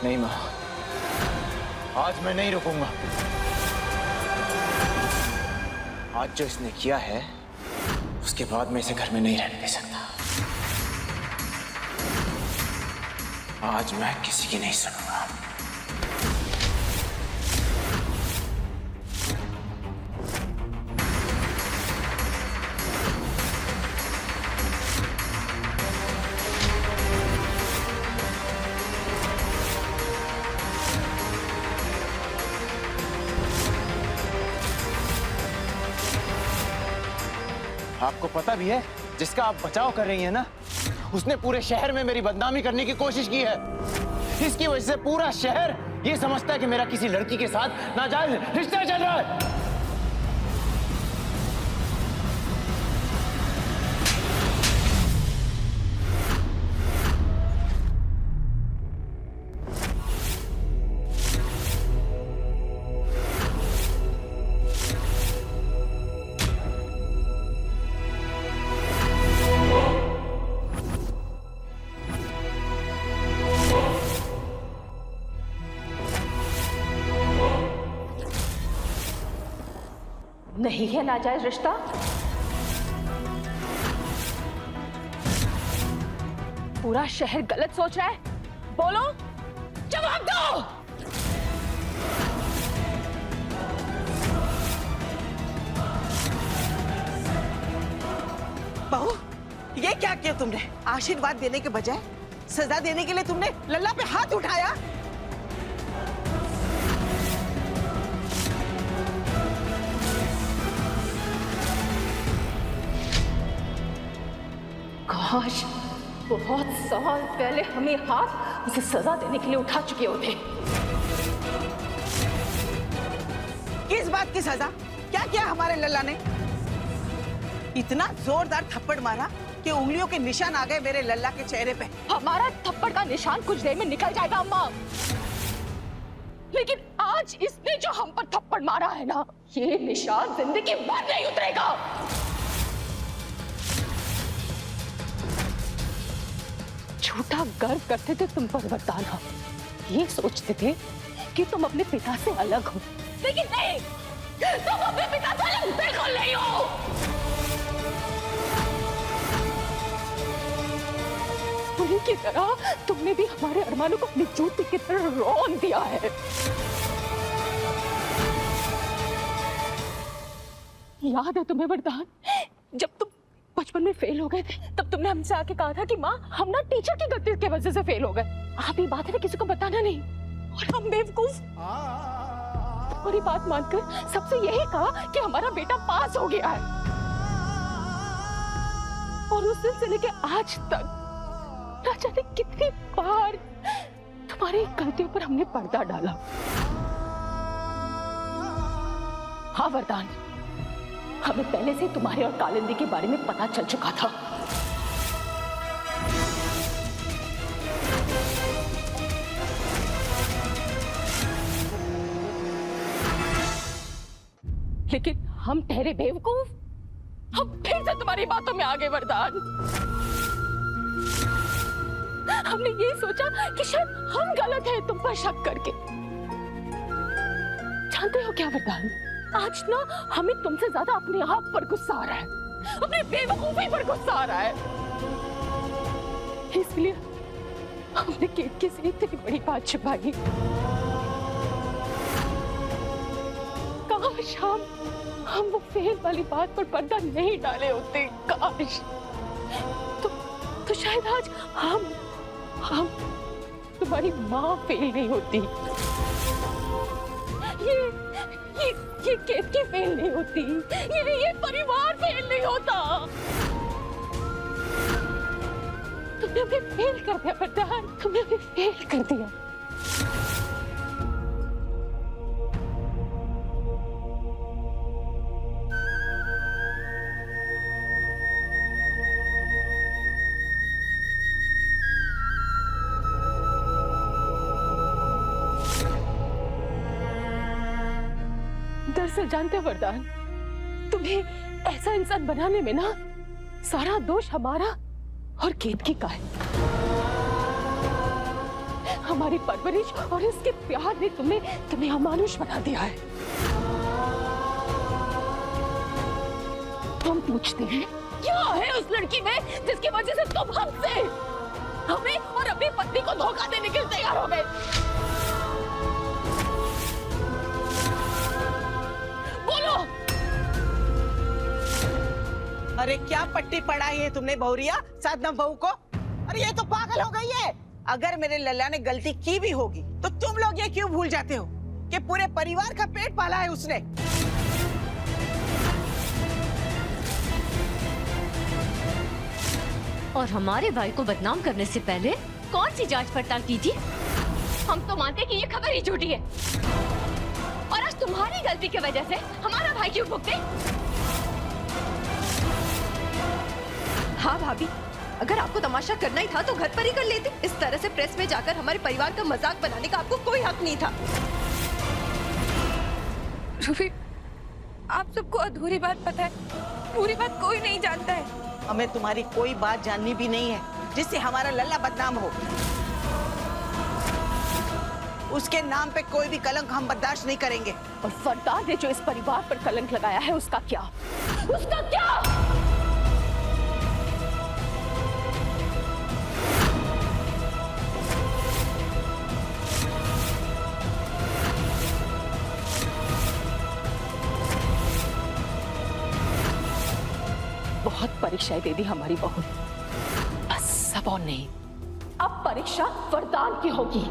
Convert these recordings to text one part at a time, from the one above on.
नहीं माँ, आज मैं नहीं रुकूंगा। आज जो इसने किया है उसके बाद मैं इसे घर में नहीं रहने दे सकता। आज मैं किसी की नहीं सुनूंगा। आपको पता भी है जिसका आप बचाव कर रही हैं ना, उसने पूरे शहर में मेरी बदनामी करने की कोशिश की है। इसकी वजह से पूरा शहर ये समझता है कि मेरा किसी लड़की के साथ नाजायज रिश्ता चल रहा है। नहीं है नाजायज रिश्ता। पूरा शहर गलत सोच रहा है। बोलो, जवाब दो। बहू, ये क्या किया तुमने? आशीर्वाद देने के बजाय सजा देने के लिए तुमने लल्ला पे हाथ उठाया। काश बहुत साल पहले हमें हाथ उसे सजा देने के लिए उठा चुके होते। किस बात की सजा? क्या किया हमारे लल्ला ने? इतना जोरदार थप्पड़ मारा कि उंगलियों के निशान आ गए मेरे लल्ला के चेहरे पे। हमारा थप्पड़ का निशान कुछ देर में निकल जाएगा अम्मा, लेकिन आज इसने जो हम पर थप्पड़ मारा है ना, ये निशान जिंदगी भर नहीं उतरेगा। झूठा गर्व करते थे तुम पर वरदाना, ये सोचते थे कि तुम अपने पिता से अलग हो, लेकिन नहीं, तुम अपने पिता से अलग बिल्कुल नहीं हो। उन्हीं की तरह तुमने भी हमारे अरमानों को अपनी जूती की तरह रौंद दिया है। याद है तुम्हें वरदान, जब तुम बचपन में फेल हो गए थे, तब तुमने हमसे आके कहा था कि माँ, हम ना टीचर की गलती की वजह से फेल हो गए। आप ये बात है ना किसी को बताना नहीं। और हम बेवकूफ और ये बात मानकर सबसे यही कहा कि हमारा बेटा पास हो गया है। और उस दिन से लेके आज तक ना जाने कितनी बार तुम्हारी गलतियों पर हमने पर्दा डाला। हाँ वरदान, हमें पहले से तुम्हारे और कालिंदी के बारे में पता चल चुका था। लेकिन हम ठहरे बेवकूफ, हम फिर से तुम्हारी बातों में आ गए वरदान। हमने ये सोचा कि शायद हम गलत हैं तुम पर शक करके। जानते हो क्या वरदान, आज ना हमें तुमसे ज्यादा अपने आप पर गुस्सा आ रहा है, अपने बेवकूफी पर गुस्सा आ रहा है। इसलिए हमने केतकी से इतनी बड़ी बात छुपाई। काश हम वो फेल वाली बात पर पर्दा नहीं डाले होते। काश तो शायद आज हम तुम्हारी माँ फेल नहीं होती, ये केतकी फेल नहीं होती, ये परिवार फेल नहीं होता। तुमने हमें फेल कर दिया वरदान, तुमने हमें फेल कर दिया। दरअसल जानते हो वरदान, तुम्हें ऐसा इंसान बनाने में ना सारा दोष हमारा और केतकी का है। हमारी परवरिश और इसके प्यार ने तुम्हें अमानुष बना दिया है। हम पूछते हैं क्या है उस लड़की में जिसकी वजह से तुम हमसे, हमें और अपनी पत्नी को धोखा देने के लिए तैयार हो गए? बोलो। अरे क्या पट्टी पढ़ाई है तुमने बहुरिया साधना बहू को? अरे ये तो पागल हो गई है। अगर मेरे लल्ला ने गलती की भी होगी तो तुम लोग ये क्यों भूल जाते हो कि पूरे परिवार का पेट पाला है उसने? और हमारे भाई को बदनाम करने से पहले कौन सी जांच पड़ताल कीजिए? हम तो मानते कि ये खबर ही झूठी है और आज तुम्हारी गलती की वजह से हमारा भाई क्यों भुगते? हाँ भाभी, अगर आपको तमाशा करना ही था तो घर पर ही कर लेते। इस तरह से प्रेस में जाकर हमारे परिवार का मजाक बनाने का आपको कोई हक नहीं था। रूबी, आप सबको अधूरी बात पता है, पूरी बात कोई नहीं जानता है। हमें तुम्हारी कोई बात जाननी भी नहीं है जिससे हमारा लल्ला बदनाम हो। उसके नाम पे कोई भी कलंक हम बर्दाश्त नहीं करेंगे। और फरदान ने जो इस परिवार पर कलंक लगाया है उसका क्या? उसका क्या? बहुत परीक्षाएं दे दी हमारी बहू ने, बस सब और नहीं। अब परीक्षा वरदान की होगी।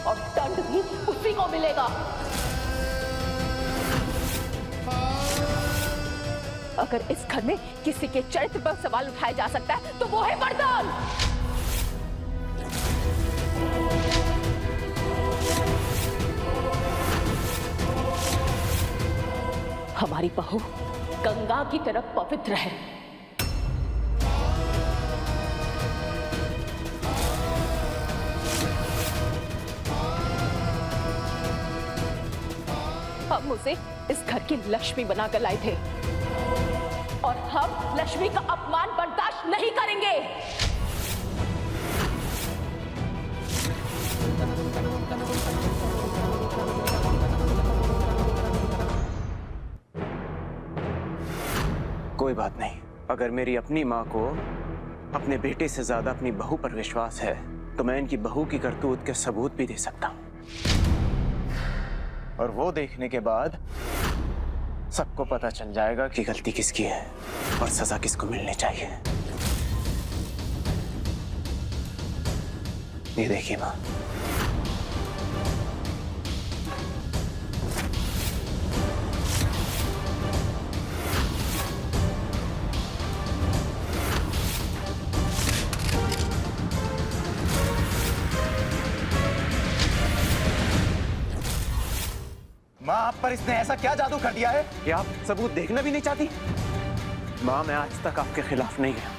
और दंड भी उसी को मिलेगा। अगर इस घर में किसी के चरित्र पर सवाल उठाया जा सकता है तो वो है वरदान। हमारी बहू गंगा की तरफ पवित्र है। हम उसे इस घर की लक्ष्मी बनाकर लाए थे और हम लक्ष्मी का अपमान बर्दाश्त नहीं करेंगे। कोई बात नहीं, अगर मेरी अपनी माँ को अपने बेटे से ज्यादा अपनी बहू पर विश्वास है तो मैं इनकी बहू की करतूत के सबूत भी दे सकता हूँ। और वो देखने के बाद सबको पता चल जाएगा कि गलती किसकी है और सजा किसको मिलनी चाहिए। ये देखिए माँ, माँ आप पर इसने ऐसा क्या जादू कर दिया है कि आप सबूत देखना भी नहीं चाहती? माँ मैं आज तक आपके खिलाफ नहीं गया,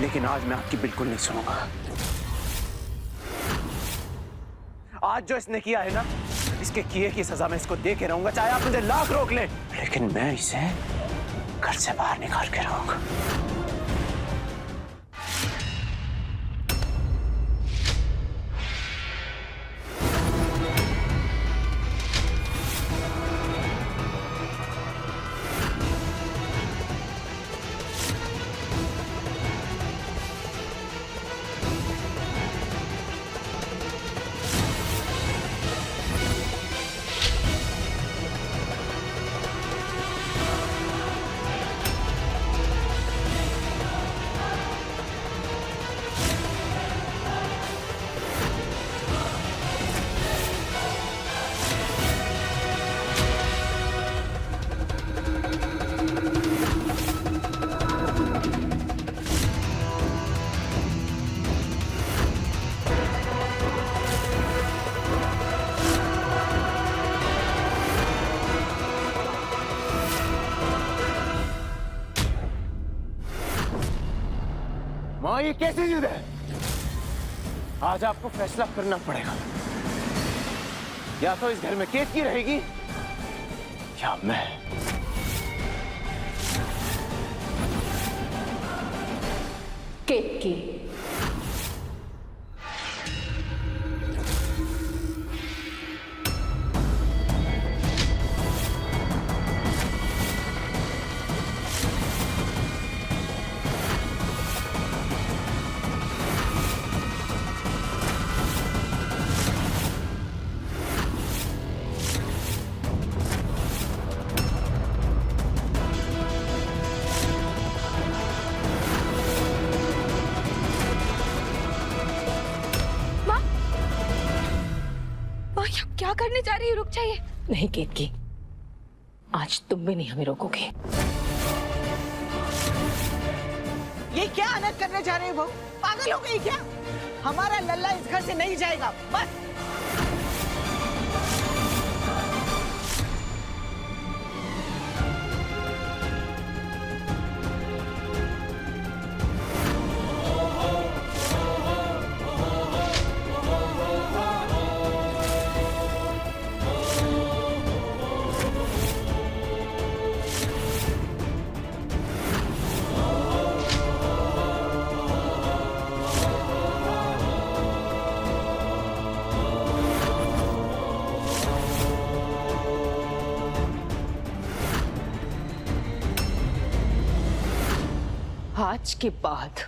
लेकिन आज मैं आपकी बिल्कुल नहीं सुनूंगा। आज जो इसने किया है ना, इसके किए की सजा मैं इसको दे के रहूंगा, चाहे आप मुझे लाख रोक लें, लेकिन मैं इसे घर से बाहर निकाल के रहूंगा। माँ ये कैसी जिद है? आज आपको फैसला करना पड़ेगा, या तो इस घर में केतकी रहेगी या मैं। केतकी। क्या करने जा रही है? रुक जाइए। नहीं केतकी, आज तुम भी नहीं हमें रोकोगे। ये क्या अनर्थ करने जा रहे हो बहू? पागल हो गई क्या? हमारा लल्ला इस घर से नहीं जाएगा, बस। आज के बाद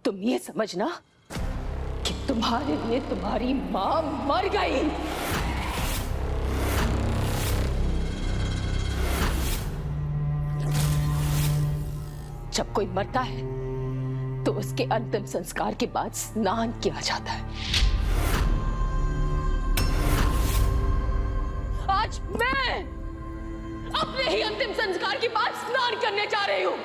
तुम ये समझना कि तुम्हारे लिए तुम्हारी मां मर गई। जब कोई मरता है तो उसके अंतिम संस्कार के बाद स्नान किया जाता है। आज मैं अपने ही अंतिम संस्कार के बाद स्नान करने जा रही हूं।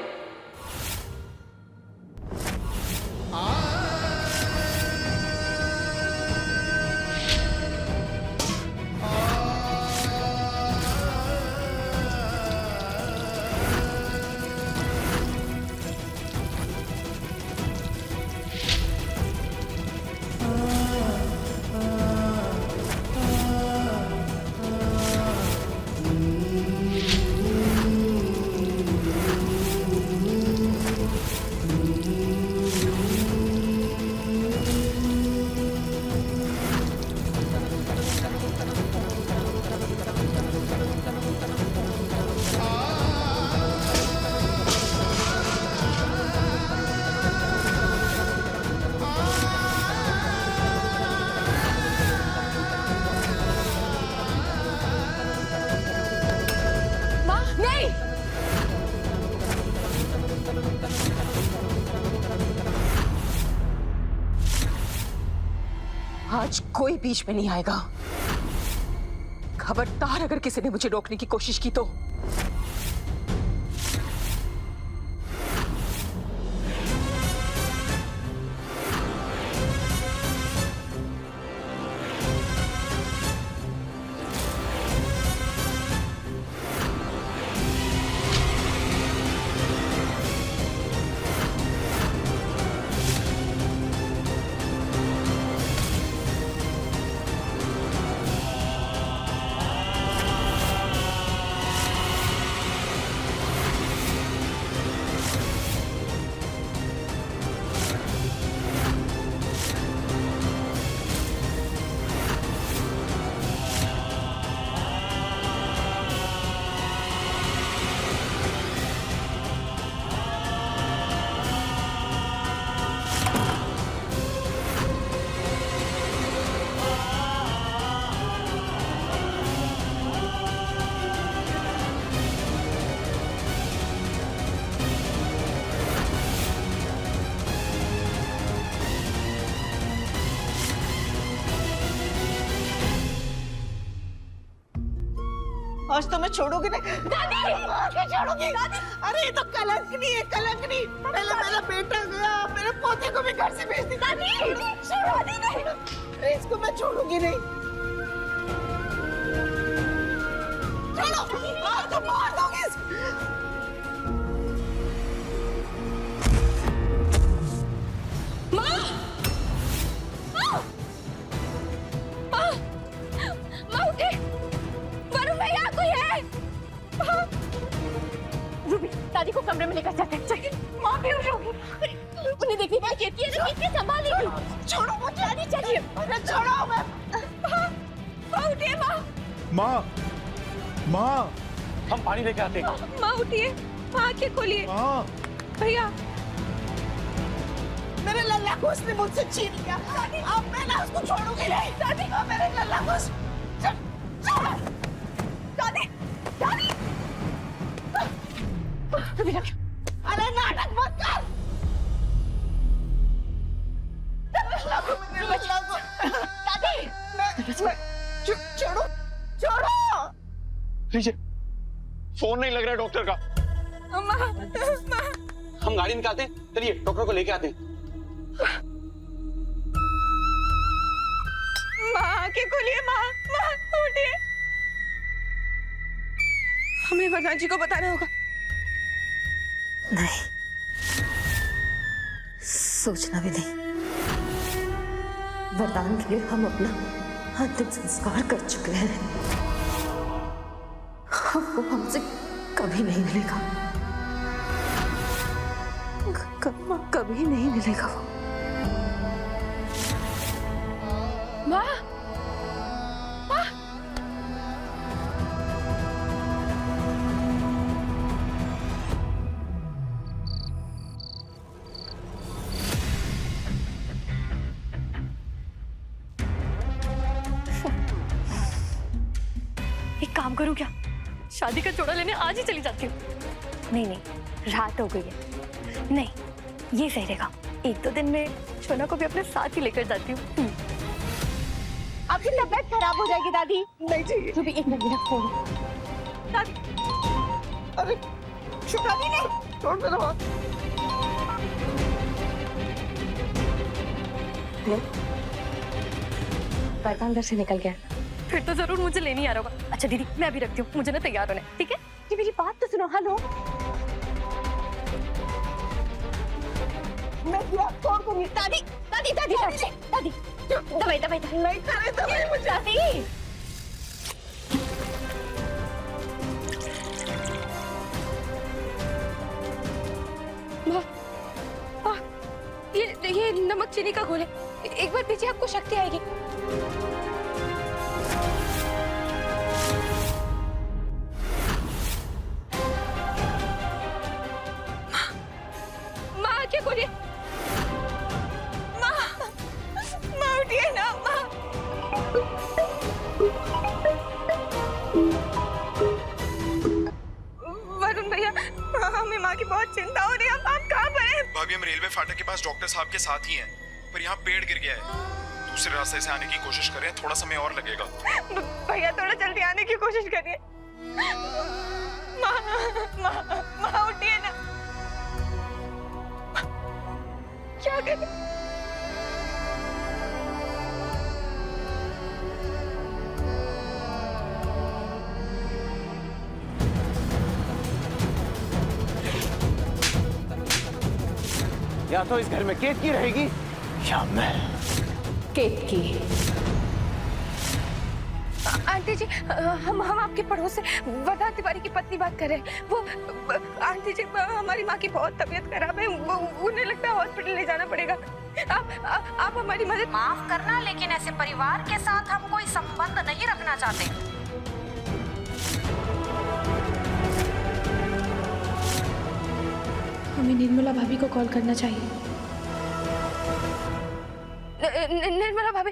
आज कोई बीच में नहीं आएगा। खबरदार अगर किसी ने मुझे रोकने की कोशिश की तो। आज तो मैं छोड़ूंगी नहीं। दादी, क्या छोड़ूंगी? दादी, अरे ये तो कलंकनी है, कलंकनी। पहले मेरा बेटा गया, मेरे पोते को भी घर से भेज दी। दादी, दादी नहीं, इसको मैं छोड़ूंगी नहीं। छोड़ो, आज तो मार दूंगी इसको। दादी को कमरे में लेकर जाते हैं। माँ बेहोश होगी। उन्हें देखने पर कहती है ना कि संभालेगी। छोड़ो मुझे, नहीं चाहिए। अरे छोड़ो, मैं माँ उठिए, माँ माँ हम पानी लेके आते हैं। माँ उठिए, माँ आंखें खोलिए। माँ भैया मेरे लल्ला को उसने मुझसे छीन लिया। अब मैं ना उसको छोड़ूंगी नहीं। दादी को मेरे लल्ला को छोड़ो। दादी, दादी। अरे नाटक मत कर। मेरे लल्ला को, दादी, छोड़ो, छोड़ो। लीजिए, फोन नहीं लग रहा है डॉक्टर का। हम गाड़ी निकालते हैं, चलिए डॉक्टर को लेके आते हैं। माँ आंखें खोलिए, माँ उठिए। हमें वरदान जी को बताना होगा। नहीं, सोचना भी नहीं। वरदान के लिए हम अपना अंतिम संस्कार कर चुके हैं। वो हमसे कभी नहीं मिलेगा, कभी नहीं मिलेगा वो। माँ, एक काम करूं क्या, शादी का जोड़ा लेने आज ही चली जाती हूँ। नहीं नहीं, रात हो गई है। नहीं, ये सही रहेगा। एक दो दिन में शोना को भी अपने साथ ही लेकर जाती हूँ। आपकी तबीयत खराब हो जाएगी दादी। नहीं चाहिए। तू भी एक मिनट मेरा फोन। दादी, अरे दादी नहीं, छोड़ दो ना। वरदान घर से निकल गया, फिर तो जरूर मुझे लेने ही आ रहा होगा। अच्छा दीदी, मैं अभी रखती हूँ, मुझे ना तैयार होना है, ठीक है? जी मेरी बात तो सुनो। हेलो, मैं दिया फोन दूंगी। दादी, दादी, दादी, दादी, दादी, दवाई, दवाई, दवाई। नहीं करे दवाई मुझे। दादी, माँ, ये नमक चीनी का घोल है। एक बार पीछे आपको शक्ति आएगी। माँ आंखें खोलिए। माँ उठिए ना, माँ। वरुण भैया, हमें माँ की बहुत चिंता हो रही है। आप कहाँ पर हैं? भाभी हम रेलवे फाटक के पास डॉक्टर साहब के साथ ही हैं, पर यहाँ पेड़ गिर गया है। दूसरे रास्ते से आने की कोशिश कर रहे हैं, थोड़ा समय और लगेगा। भैया थोड़ा जल्दी आने की कोशिश करिए। माँ उठिए ना। क्या करें? या तो इस घर में केतकी रहेगी या मैं। केतकी। आंटी जी, हम आपके पड़ोस से वरदान तिवारी की पत्नी बात कर रहे हैं। वो आंटी जी, हमारी माँ की बहुत तबीयत खराब है। उन्हें लगता है हॉस्पिटल ले जाना पड़ेगा। आप हमारी मदद। माफ करना, लेकिन ऐसे परिवार के साथ हम कोई संबंध नहीं रखना चाहते। हमें निर्मला भाभी को कॉल करना चाहिए। निर्मला भाभी,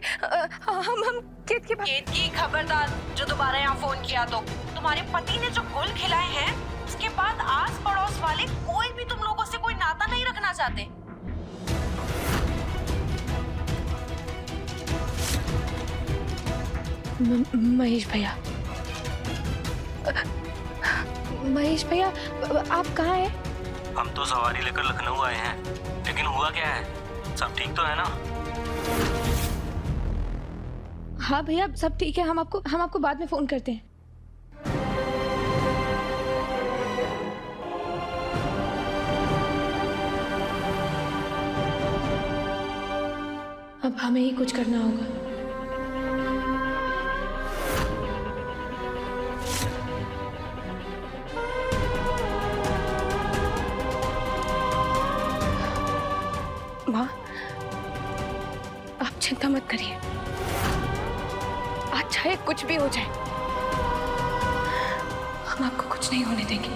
हम केतकी खबरदार, जो दोबारा यहाँ फोन किया तो तुम्हारे पति ने जो घोल खिलाए हैं, उसके बाद आस पड़ोस वाले कोई भी तुम लोगों से कोई नाता नहीं रखना चाहते। महेश भैया, आप कहाँ हैं? हम तो सवारी लेकर लखनऊ आए हैं, लेकिन हुआ क्या है? सब ठीक तो है ना? हाँ भैया, सब ठीक है। हम आपको बाद में फोन करते हैं। अब हमें ही कुछ करना होगा। आप चिंता मत करिए, आज चाहे कुछ भी हो जाए हम आपको कुछ नहीं होने देंगे।